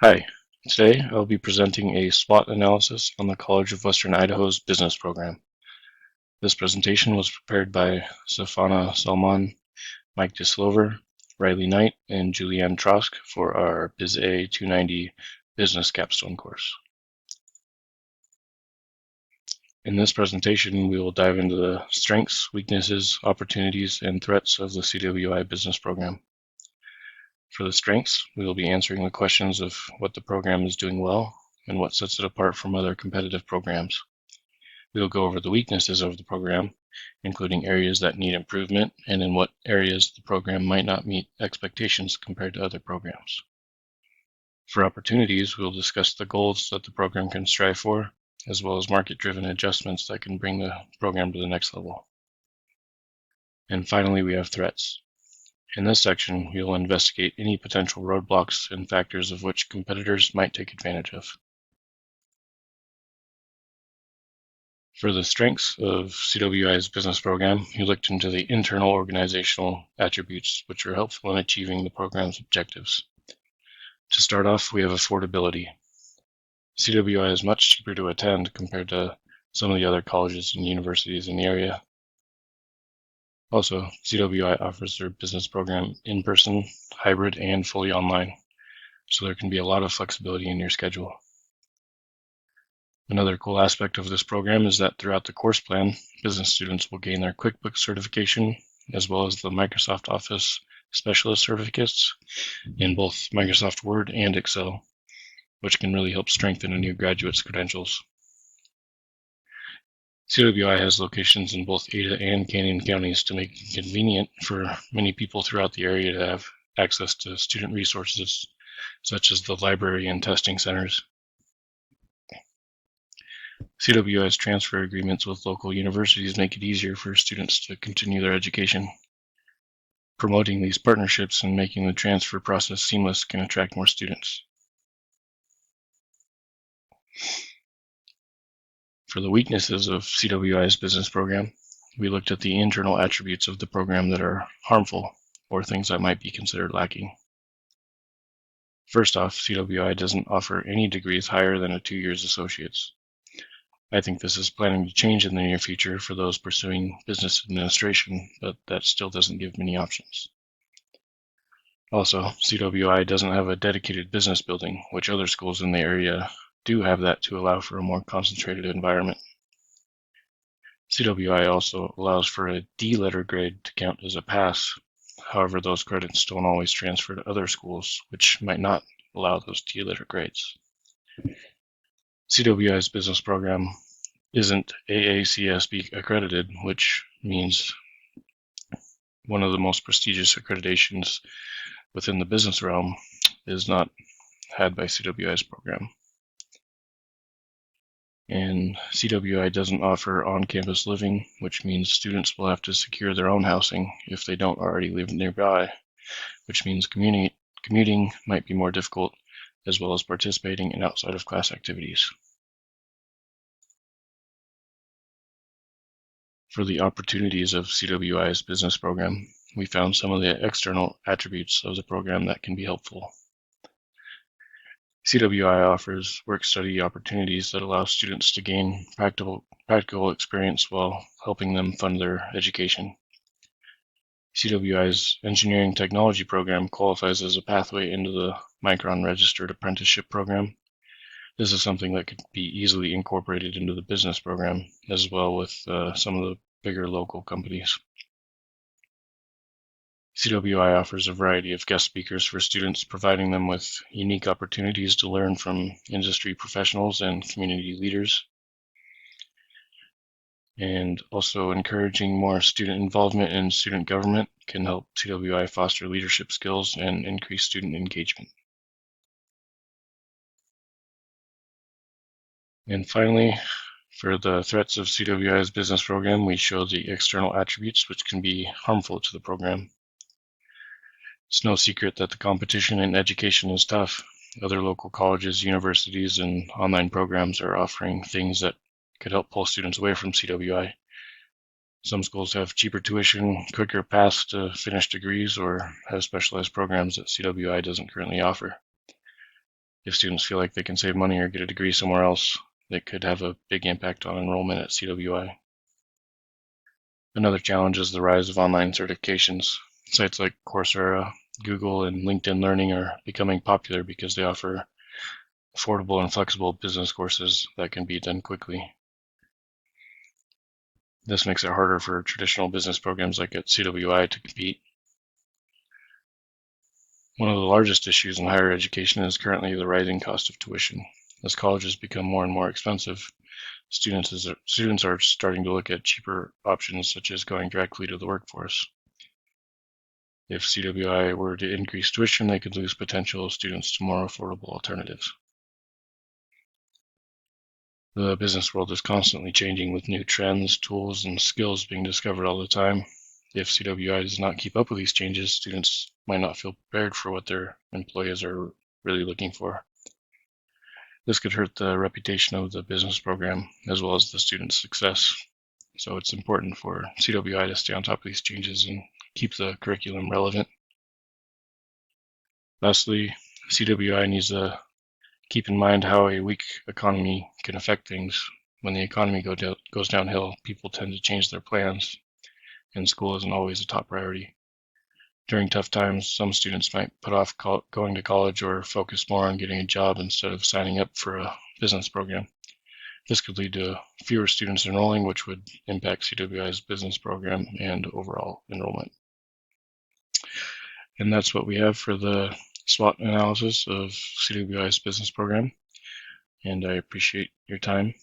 Hi, today I'll be presenting a SWOT analysis on the College of Western Idaho's business program. This presentation was prepared by Safana Salman, Mike DeSlover, Riley Knight, and Julianne Trosk for our Biz A 290 Business Capstone course. In this presentation, we will dive into the strengths, weaknesses, opportunities, and threats of the CWI business program. For the strengths, we will be answering the questions of what the program is doing well and what sets it apart from other competitive programs. We will go over the weaknesses of the program, including areas that need improvement and in what areas the program might not meet expectations compared to other programs. For opportunities, we will discuss the goals that the program can strive for, as well as market-driven adjustments that can bring the program to the next level. And finally, we have threats. In this section, we will investigate any potential roadblocks and factors of which competitors might take advantage of. For the strengths of CWI's business program, we looked into the internal organizational attributes which are helpful in achieving the program's objectives. To start off, we have affordability. CWI is much cheaper to attend compared to some of the other colleges and universities in the area. Also, CWI offers their business program in person, hybrid, and fully online, so there can be a lot of flexibility in your schedule. Another cool aspect of this program is that throughout the course plan, business students will gain their QuickBooks certification, as well as the Microsoft Office Specialist certificates in both Microsoft Word and Excel, which can really help strengthen a new graduate's credentials. CWI has locations in both Ada and Canyon counties to make it convenient for many people throughout the area to have access to student resources, such as the library and testing centers. CWI's transfer agreements with local universities make it easier for students to continue their education. Promoting these partnerships and making the transfer process seamless can attract more students. For the weaknesses of CWI's business program, we looked at the internal attributes of the program that are harmful or things that might be considered lacking. First off, CWI doesn't offer any degrees higher than a 2 years associate's. I think this is planning to change in the near future for those pursuing business administration, but that still doesn't give many options. Also, CWI doesn't have a dedicated business building, which other schools in the area do have that to allow for a more concentrated environment. CWI also allows for a D letter grade to count as a pass. However, those credits don't always transfer to other schools, which might not allow those D letter grades. CWI's business program isn't AACSB accredited, which means one of the most prestigious accreditations within the business realm is not had by CWI's program. And CWI doesn't offer on-campus living, which means students will have to secure their own housing if they don't already live nearby, which means commuting might be more difficult, as well as participating in outside of class activities. For the opportunities of CWI's business program, we found some of the external attributes of the program that can be helpful. CWI offers work-study opportunities that allow students to gain practical experience while helping them fund their education. CWI's engineering technology program qualifies as a pathway into the Micron Registered Apprenticeship Program. This is something that could be easily incorporated into the business program, as well with some of the bigger local companies. CWI offers a variety of guest speakers for students, providing them with unique opportunities to learn from industry professionals and community leaders, and also encouraging more student involvement in student government can help CWI foster leadership skills and increase student engagement. And finally, for the threats of CWI's business program, we show the external attributes which can be harmful to the program. It's no secret that the competition in education is tough. Other local colleges, universities, and online programs are offering things that could help pull students away from CWI. Some schools have cheaper tuition, quicker paths to finish degrees, or have specialized programs that CWI doesn't currently offer. If students feel like they can save money or get a degree somewhere else, that could have a big impact on enrollment at CWI. Another challenge is the rise of online certifications. Sites like Coursera, Google, and LinkedIn Learning are becoming popular because they offer affordable and flexible business courses that can be done quickly. This makes it harder for traditional business programs like at CWI to compete. One of the largest issues in higher education is currently the rising cost of tuition. As colleges become more and more expensive, students are starting to look at cheaper options such as going directly to the workforce. If CWI were to increase tuition, they could lose potential students to more affordable alternatives. The business world is constantly changing with new trends, tools, and skills being discovered all the time. If CWI does not keep up with these changes, students might not feel prepared for what their employers are really looking for. This could hurt the reputation of the business program as well as the student's success. So it's important for CWI to stay on top of these changes and keep the curriculum relevant. Lastly, CWI needs to keep in mind how a weak economy can affect things. When the economy goes downhill, people tend to change their plans, and school isn't always a top priority. During tough times, some students might put off going to college or focus more on getting a job instead of signing up for a business program. This could lead to fewer students enrolling, which would impact CWI's business program and overall enrollment. And that's what we have for the SWOT analysis of CWI's business program. And I appreciate your time.